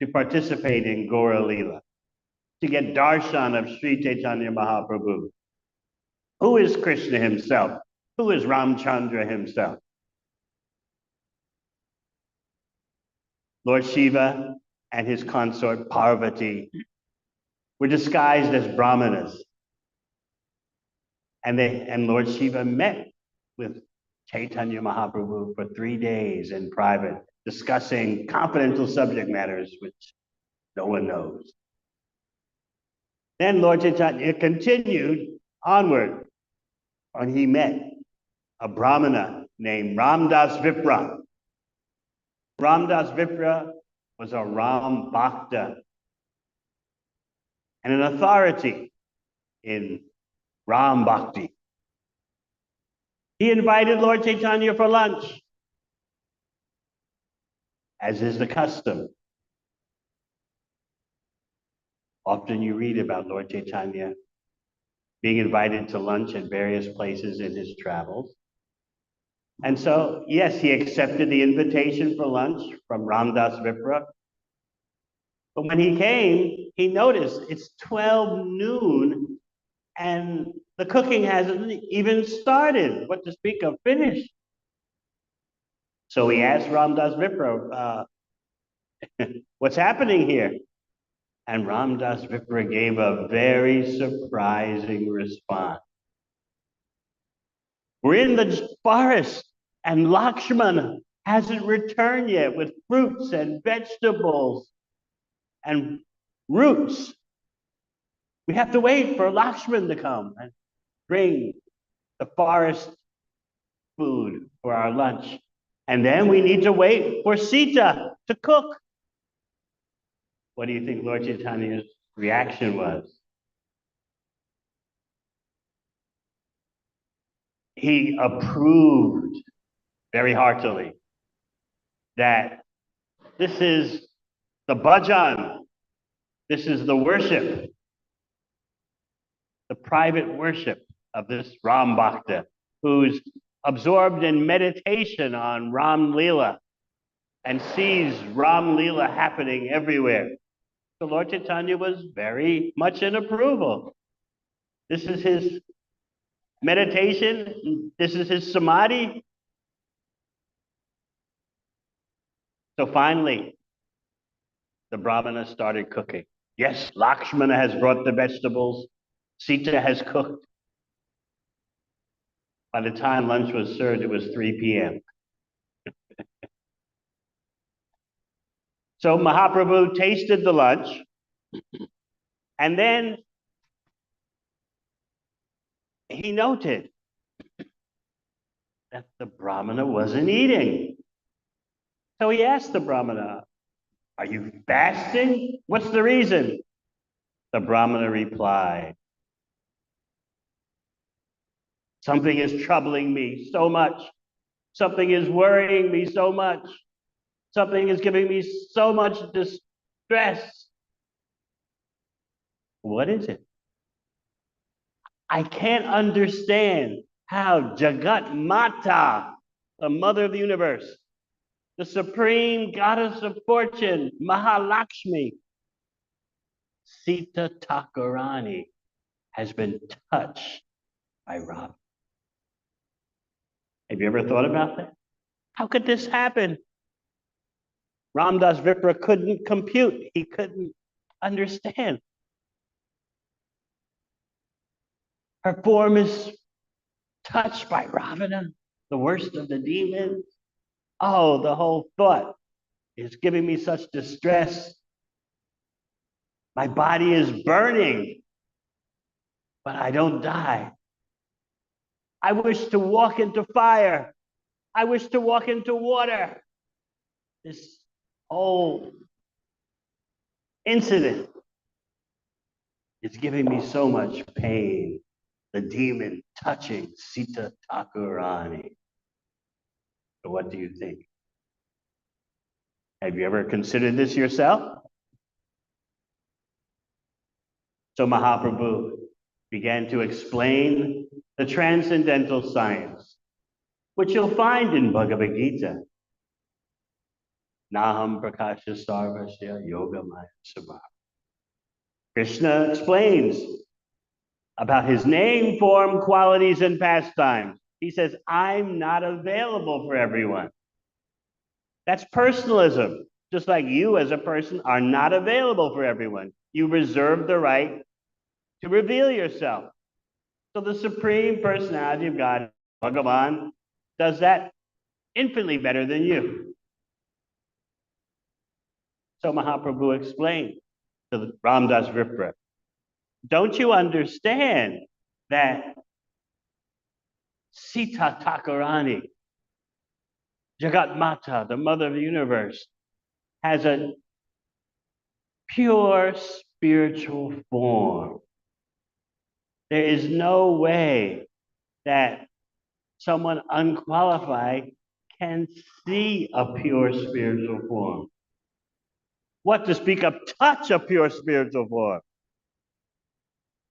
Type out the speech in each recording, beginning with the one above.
to participate in Gaura Leela, to get darshan of Sri Chaitanya Mahaprabhu. Who is Krishna himself? Who is Ramchandra himself? Lord Shiva and his consort Parvati were disguised as brahmanas. And Lord Shiva met with Chaitanya Mahaprabhu for 3 days in private, discussing confidential subject matters which no one knows. Then Lord Chaitanya continued onward, and he met a brahmana named Ramdas Vipra. Ramdas Vipra was a Ram Bhakta and an authority in Ram Bhakti. He invited Lord Chaitanya for lunch, as is the custom. Often you read about Lord Chaitanya being invited to lunch at various places in his travels. And so, yes, he accepted the invitation for lunch from Ramdas Vipra. But when he came, he noticed it's 12 noon and the cooking hasn't even started, what to speak of finished. So he asked Ramdas Vipra, what's happening here? And Ramdas Vipra gave a very surprising response. We're in the forest and Lakshmana hasn't returned yet with fruits and vegetables and roots. We have to wait for Lakshman to come and bring the forest food for our lunch. And then we need to wait for Sita to cook. What do you think Lord Chaitanya's reaction was? He approved very heartily that this is the bhajan, this is the worship, the private worship of this Ram Bhakta, who's absorbed in meditation on Ram Leela and sees Ram Leela happening everywhere. So Lord Chaitanya was very much in approval. This is his meditation, this is his samadhi. So finally, the Brahmana started cooking. Yes, Lakshmana has brought the vegetables. Sita has cooked. By the time lunch was served, it was 3 p.m. So Mahaprabhu tasted the lunch, and then he noted that the Brahmana wasn't eating. So he asked the Brahmana, are you fasting? What's the reason? The Brahmana replied, something is troubling me so much. Something is worrying me so much. Something is giving me so much distress. What is it? I can't understand how Jagat Mata, the mother of the universe, the supreme goddess of fortune, Mahalakshmi, Sita Thakurani, has been touched by Ram. Have you ever thought about that? How could this happen? Ramdas Vipra couldn't compute. He couldn't understand. Her form is touched by Ravana, the worst of the demons. Oh, the whole thought is giving me such distress. My body is burning, but I don't die. I wish to walk into fire. I wish to walk into water. This whole incident is giving me so much pain. The demon touching Sita Thakurani. So what do you think? Have you ever considered this yourself? So Mahaprabhu began to explain the transcendental science, which you'll find in Bhagavad Gita. Naham Prakasha Sarvasya Yogamaya Sabha. Krishna explains about his name, form, qualities, and pastimes. He says, I'm not available for everyone. That's personalism. Just like you as a person are not available for everyone. You reserve the right to reveal yourself. So the Supreme Personality of God, Bhagavan, does that infinitely better than you. So Mahaprabhu explained to Ramdas Vipra, don't you understand that Sita Thakurani, Jagat Mata, the mother of the universe, has a pure spiritual form. There is no way that someone unqualified can see a pure spiritual form. What to speak of touch a pure spiritual form?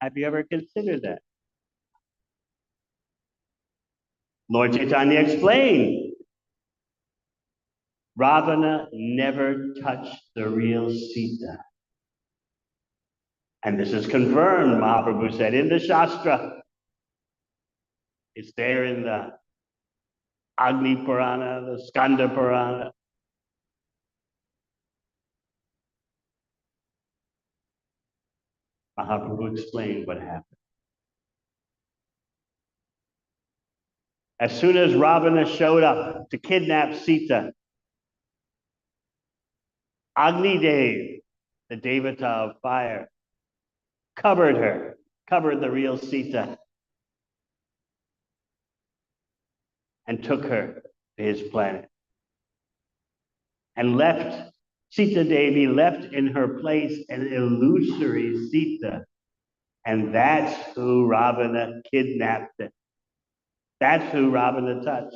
Have you ever considered that? Lord Chaitanya explained, Ravana never touched the real Sita. And this is confirmed, Mahaprabhu said, in the Shastra. It's there in the Agni Purana, the Skanda Purana. Mahaprabhu explained what happened. As soon as Ravana showed up to kidnap Sita, Agni Dev, the Devata of fire, covered her, covered the real Sita, and took her to his planet. And left, Sita Devi left in her place an illusory Sita. And that's who Ravana kidnapped. That's who Ravana touched.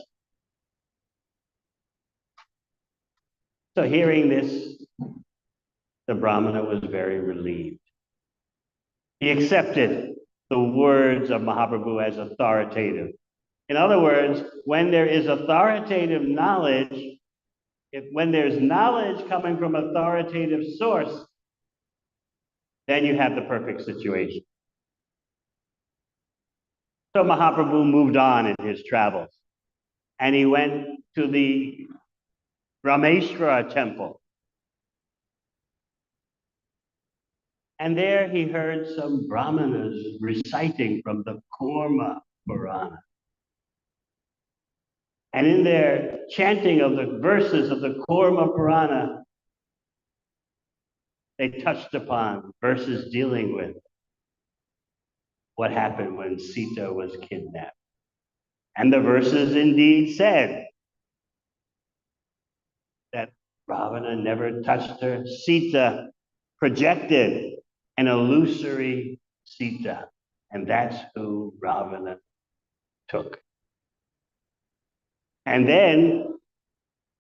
So hearing this, the Brahmana was very relieved. He accepted the words of Mahaprabhu as authoritative. In other words, when there is authoritative knowledge, when there's knowledge coming from authoritative source, then you have the perfect situation. So Mahaprabhu moved on in his travels, and he went to the Rameshwara temple. And there he heard some brahmanas reciting from the Kurma Purana. And in their chanting of the verses of the Kurma Purana, they touched upon verses dealing with what happened when Sita was kidnapped. And the verses indeed said that Ravana never touched her. Sita projected an illusory Sita, and that's who Ravana took. And then,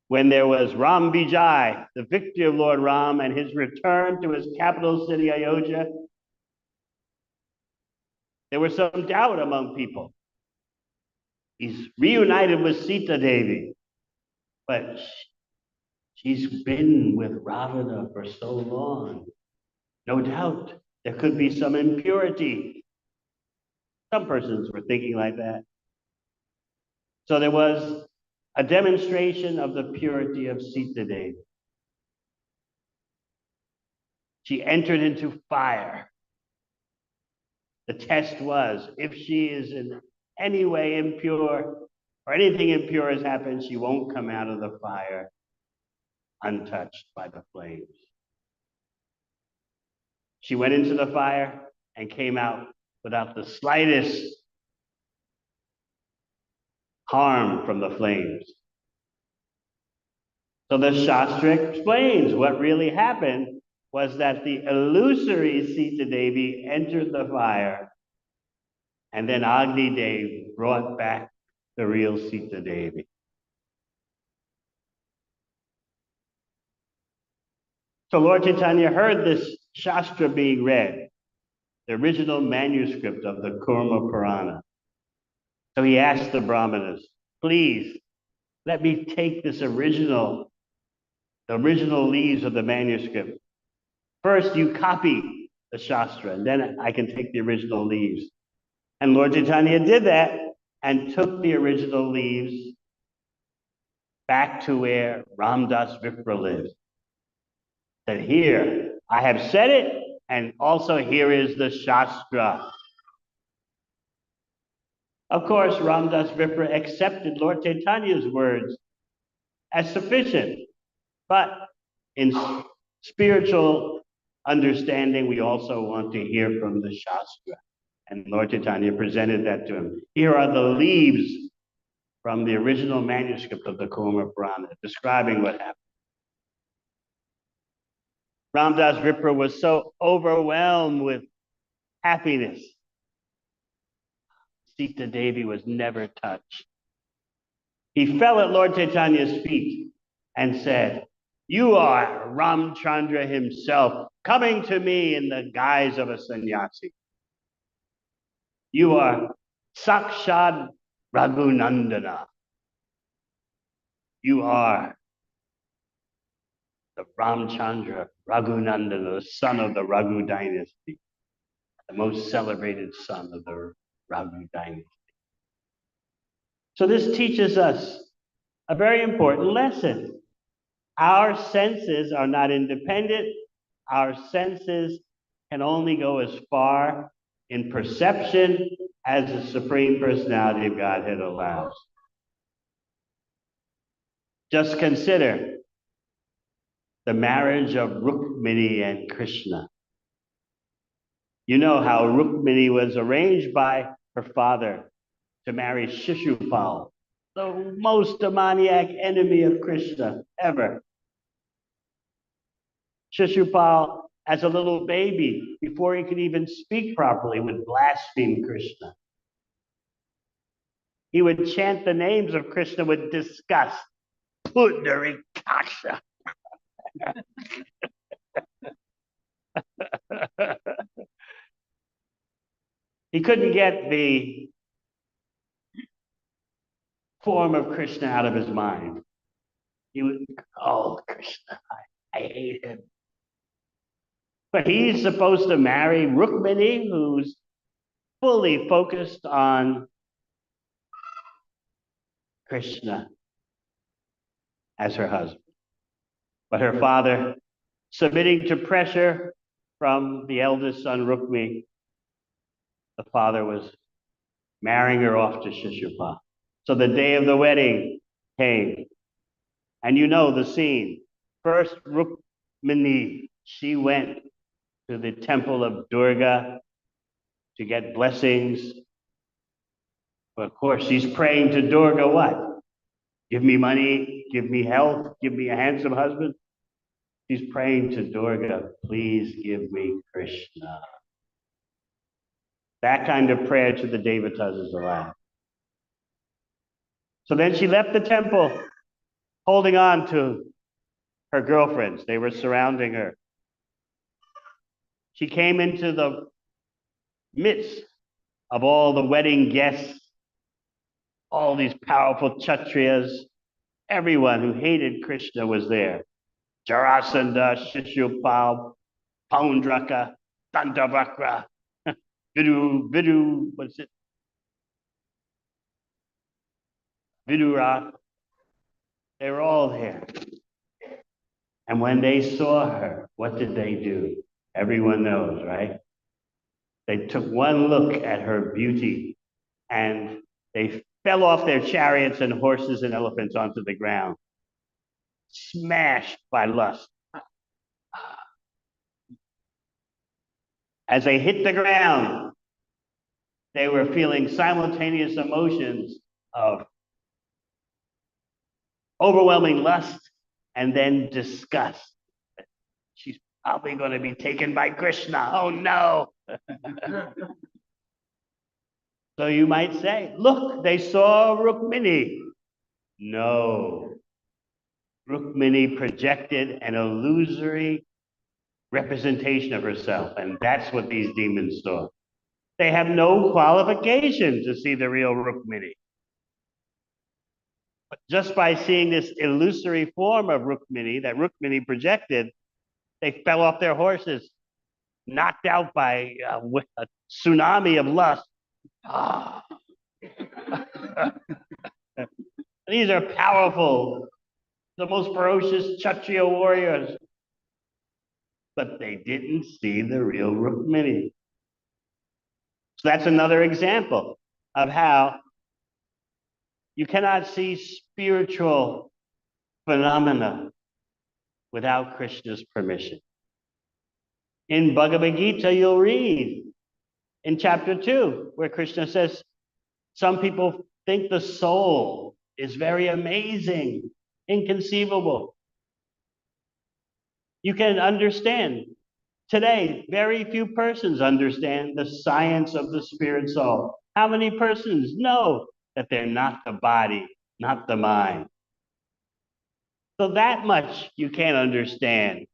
when there was Ram Vijay, the victory of Lord Ram and his return to his capital city, Ayodhya, there was some doubt among people. He's reunited with Sita Devi, but she's been with Ravana for so long. No doubt there could be some impurity. Some persons were thinking like that. So there was a demonstration of the purity of Sita Devi. She entered into fire. The test was, if she is in any way impure or anything impure has happened, she won't come out of the fire untouched by the flames. She went into the fire and came out without the slightest harm from the flames. So the Shastra explains what really happened was that the illusory Sita Devi entered the fire, and then Agni Dev brought back the real Sita Devi. So Lord Chaitanya heard this Shastra being read, the original manuscript of the Kurma Purana. So he asked the Brahmanas, please, let me take this original the original leaves of the manuscript. First, you copy the Shastra, and then I can take the original leaves. And Lord Chaitanya did that and took the original leaves back to where Ramdas Vipra lives. That here, I have said it, and also here is the Shastra. Of course, Ramdas Vipra accepted Lord Chaitanya's words as sufficient, but in spiritual understanding, we also want to hear from the Shastra. And Lord Chaitanya presented that to him. Here are the leaves from the original manuscript of the Kurma Purana, describing what happened. Ramdas Vipra was so overwhelmed with happiness. Sita Devi was never touched. He fell at Lord Chaitanya's feet and said, "You are Ramchandra himself, coming to me in the guise of a sannyasi. You are Sakshad Raghunandana. You are the Ramchandra Raghunandana, the son of the Raghu dynasty, the most celebrated son of the Raghu dynasty." So this teaches us a very important lesson. Our senses are not independent. Our senses can only go as far in perception as the Supreme Personality of Godhead allows. Just consider the marriage of Rukmini and Krishna. You know how Rukmini was arranged by her father to marry Shishupal, the most demoniac enemy of Krishna ever. Shishupal, as a little baby, before he could even speak properly, would blaspheme Krishna. He would chant the names of Krishna with disgust. Pundarikasha. He couldn't get the form of Krishna out of his mind. He would, oh, Krishna, I hate him. But he's supposed to marry Rukmini, who's fully focused on Krishna as her husband. But her father, submitting to pressure from the eldest son, Rukmini, the father was marrying her off to Shishupal. So the day of the wedding came. And you know the scene. First, Rukmini, she went to the temple of Durga to get blessings. But of course, she's praying to Durga what? Give me money, give me health, give me a handsome husband. She's praying to Durga, please give me Krishna. That kind of prayer to the Devatas is allowed. So then she left the temple, holding on to her girlfriends. They were surrounding her. She came into the midst of all the wedding guests, all these powerful Kshatriyas. Everyone who hated Krishna was there. Jarasandha, Shishupal, Paundraka, Dandavakra, what's it? Vidura. They were all there. And when they saw her, what did they do? Everyone knows, right? They took one look at her beauty and they fell off their chariots and horses and elephants onto the ground, smashed by lust. As they hit the ground, they were feeling simultaneous emotions of overwhelming lust and then disgust. She's probably going to be taken by Krishna. Oh no. So you might say, look, they saw Rukmini. No. Rukmini projected an illusory representation of herself, and that's what these demons saw. They have no qualification to see the real Rukmini. Just by seeing this illusory form of Rukmini that Rukmini projected, they fell off their horses, knocked out by a tsunami of lust. Ah. These are powerful, the most ferocious Kshatriya warriors, but they didn't see the real Rukmini. So that's another example of how you cannot see spiritual phenomena without Krishna's permission. In Bhagavad Gita, you'll read in chapter 2, where Krishna says, some people think the soul is very amazing, inconceivable. You can understand. Today, very few persons understand the science of the spirit soul. How many persons know that they're not the body, not the mind? So that much you can't understand.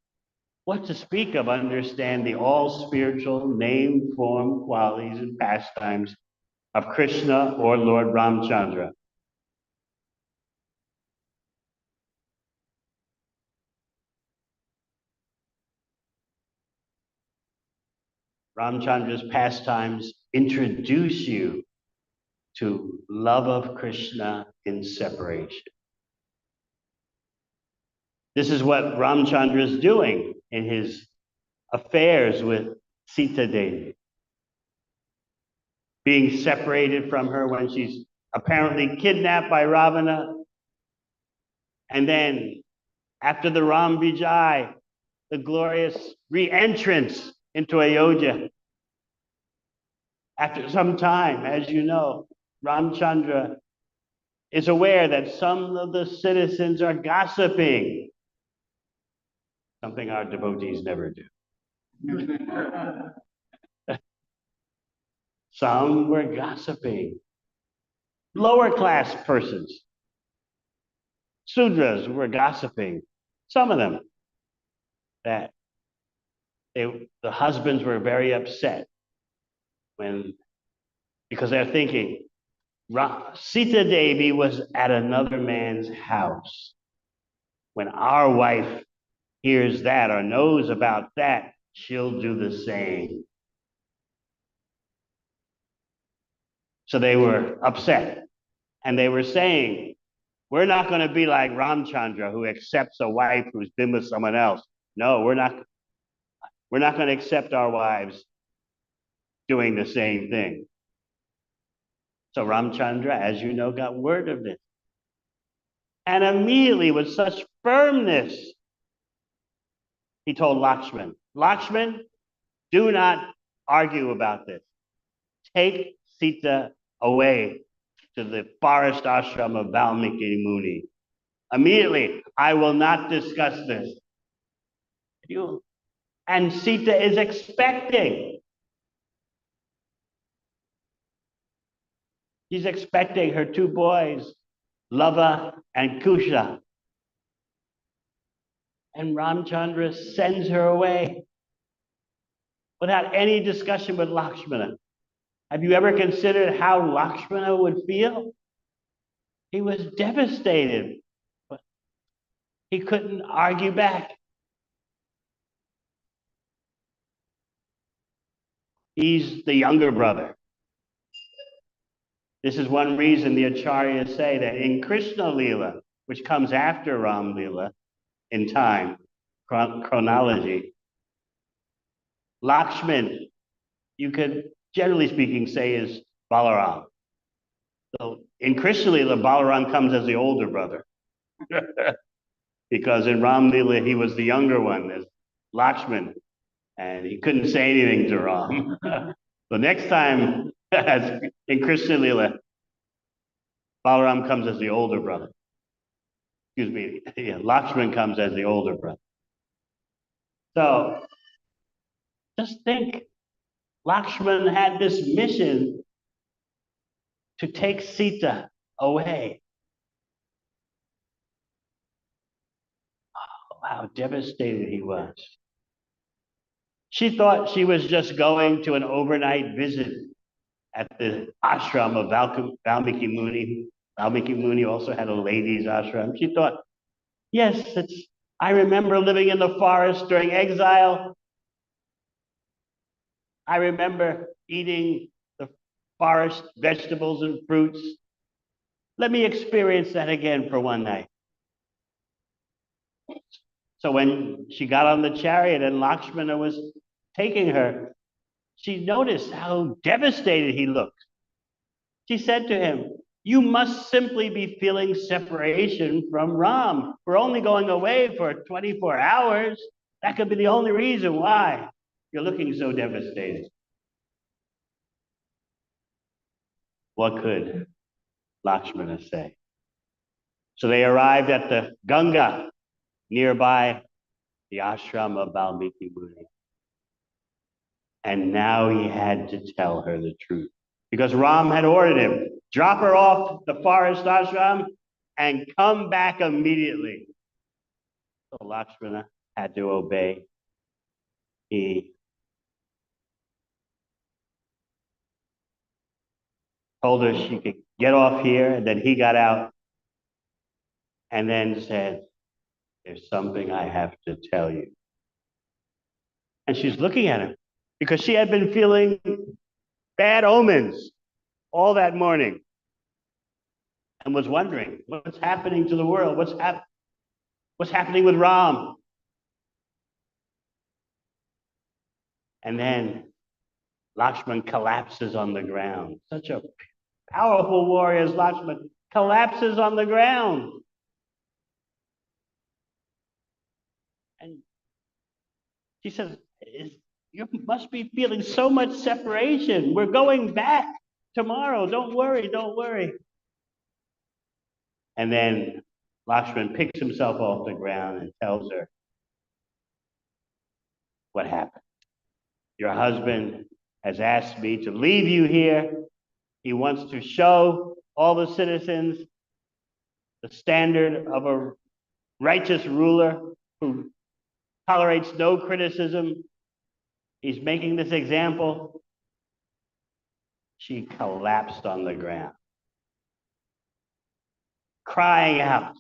What to speak of understand the all spiritual name, form, qualities, and pastimes of Krishna or Lord Ramchandra. Ramchandra's pastimes introduce you to love of Krishna in separation. This is what Ramchandra is doing in his affairs with Sita Devi. Being separated from her when she's apparently kidnapped by Ravana. And then after the Ram Vijay, the glorious re-entrance into Ayodhya. After some time, as you know, Ramchandra is aware that some of the citizens are gossiping, something our devotees never do. Some were gossiping. Lower class persons, Sudras were gossiping. Some of them that the husbands were very upset because they're thinking, Sita Devi was at another man's house. When our wife hears that or knows about that, she'll do the same. So they were upset. And they were saying, we're not going to be like Ramchandra, who accepts a wife who's been with someone else. No, we're not going to accept our wives doing the same thing. So Ramchandra, as you know, got word of this. And immediately, with such firmness, he told Lakshman, Lakshman, do not argue about this. Take Sita away to the forest ashram of Valmiki Muni. Immediately, I will not discuss this. And Sita is expecting. She's expecting her two boys, Lava and Kusha. And Ramchandra sends her away without any discussion with Lakshmana. Have you ever considered how Lakshmana would feel? He was devastated, but he couldn't argue back. He's the younger brother. This is one reason the Acharyas say that in Krishna Leela, which comes after Ram Leela in time, chronology, Lakshman, you could, generally speaking, say is Balaram. So in Krishna Leela, Balaram comes as the older brother. Because in Ram Leela, he was the younger one, as Lakshman, and he couldn't say anything to Ram. So next time, as in Krishna Leela, Balaram comes as the older brother. Excuse me, yeah, Lakshman comes as the older brother. So just think, Lakshman had this mission to take Sita away. Oh, how devastated he was. She thought she was just going to an overnight visit at the ashram of Valmiki Muni, Valmiki Muni also had a ladies' ashram. She thought, yes, I remember living in the forest during exile. I remember eating the forest vegetables and fruits. Let me experience that again for one night. So when she got on the chariot and Lakshmana was taking her, she noticed how devastated he looked. She said to him, you must simply be feeling separation from Ram. We're only going away for 24 hours. That could be the only reason why you're looking so devastated. What could Lakshmana say? So they arrived at the Ganga nearby the ashram of Valmiki Muni. And now he had to tell her the truth. Because Ram had ordered him, drop her off the forest ashram and come back immediately. So Lakshmana had to obey. He told her she could get off here, and then he got out and then said, there's something I have to tell you. And she's looking at him because she had been feeling bad omens all that morning and was wondering, what's happening to the world? What's happening with Ram? And then Lakshman collapses on the ground. Such a powerful warrior as Lakshman collapses on the ground. And she says, you must be feeling so much separation. We're going back tomorrow. Don't worry, don't worry. And then Lakshman picks himself off the ground and tells her what happened. Your husband has asked me to leave you here. He wants to show all the citizens the standard of a righteous ruler who tolerates no criticism. He's making this example. She collapsed on the ground, crying out,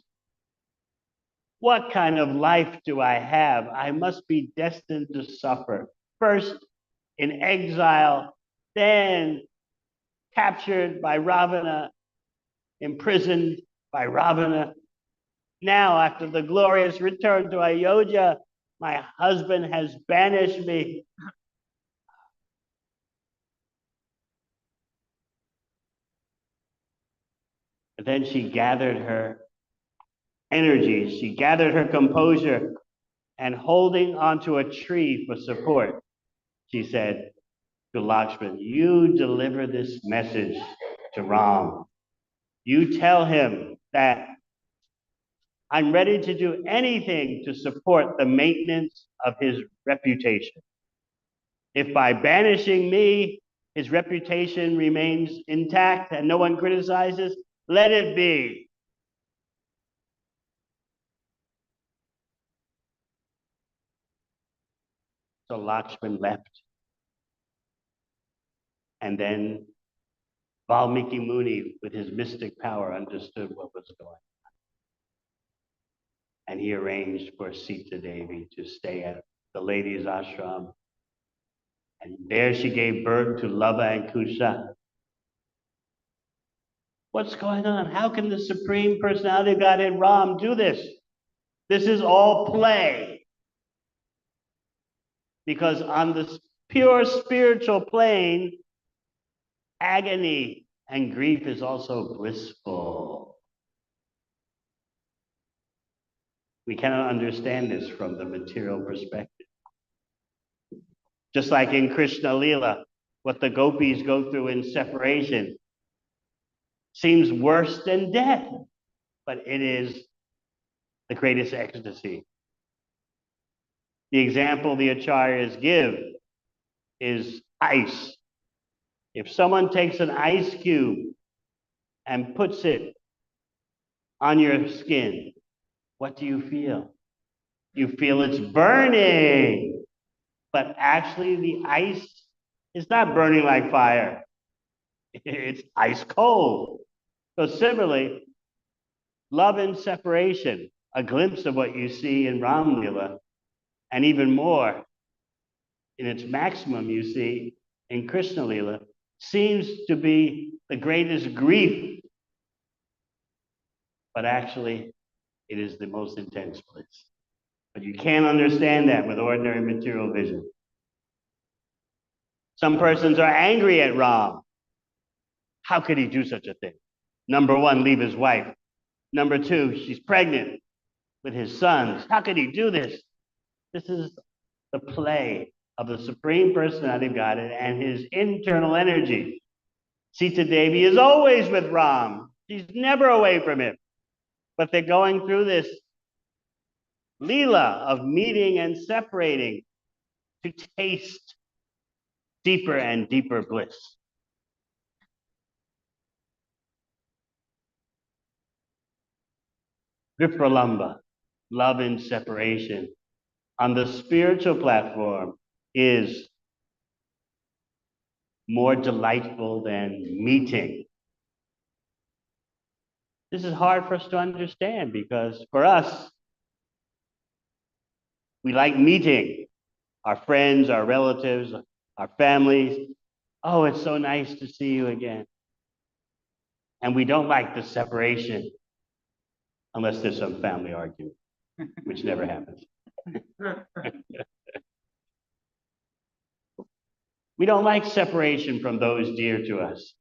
what kind of life do I have? I must be destined to suffer. First in exile, then captured by Ravana, imprisoned by Ravana. Now, after the glorious return to Ayodhya, my husband has banished me. And then she gathered her energy, she gathered her composure, and holding onto a tree for support, she said to Lakshman, you deliver this message to Ram. You tell him that I'm ready to do anything to support the maintenance of his reputation. If by banishing me, his reputation remains intact and no one criticizes, let it be. So Lakshman left. And then Valmiki Muni, with his mystic power, understood what was going on. And he arranged for Sita Devi to stay at the ladies' ashram. And there she gave birth to Lava and Kusha. What's going on? How can the Supreme Personality of Godhead Ram do this? This is all play. Because on the pure spiritual plane, agony and grief is also blissful. We cannot understand this from the material perspective. Just like in Krishna Lila, what the gopis go through in separation seems worse than death, but it is the greatest ecstasy. The example the acharyas give is ice. If someone takes an ice cube and puts it on your skin, what do you feel? You feel it's burning, but actually the ice is not burning like fire. It's ice cold. So similarly, love and separation, a glimpse of what you see in Ram Lila, and even more in its maximum you see in Krishna Lila, seems to be the greatest grief, but actually it is the most intense bliss. But you can't understand that with ordinary material vision. Some persons are angry at Ram. How could he do such a thing? Number one, leave his wife. Number two, she's pregnant with his sons. How could he do this? This is the play of the Supreme Personality of Godhead and his internal energy. Sita Devi is always with Ram. She's never away from him. But they're going through this Leela of meeting and separating to taste deeper and deeper bliss. Vipralamba, love in separation, on the spiritual platform is more delightful than meeting. This is hard for us to understand because for us, we like meeting our friends, our relatives, our families. Oh, it's so nice to see you again. And we don't like the separation unless there's some family argument, which never happens. We don't like separation from those dear to us.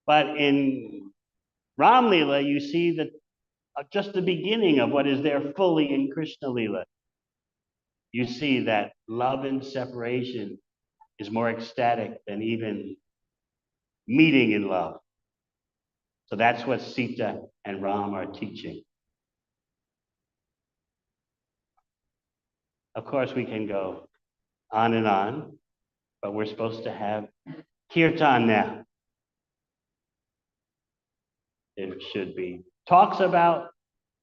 But in Ram Lila, you see that just the beginning of what is there fully in Krishna Lila. You see that love and separation is more ecstatic than even meeting in love. So that's what Sita and Ram are teaching. Of course, we can go on and on, but we're supposed to have kirtan now. There should be talks about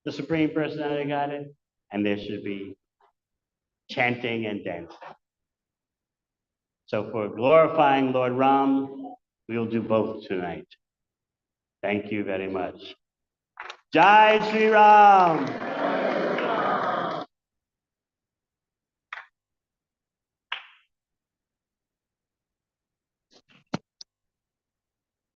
the Supreme Personality of Godhead, and there should be chanting and dancing. So for glorifying Lord Ram, we'll do both tonight. Thank you very much. Jai Sri Ram.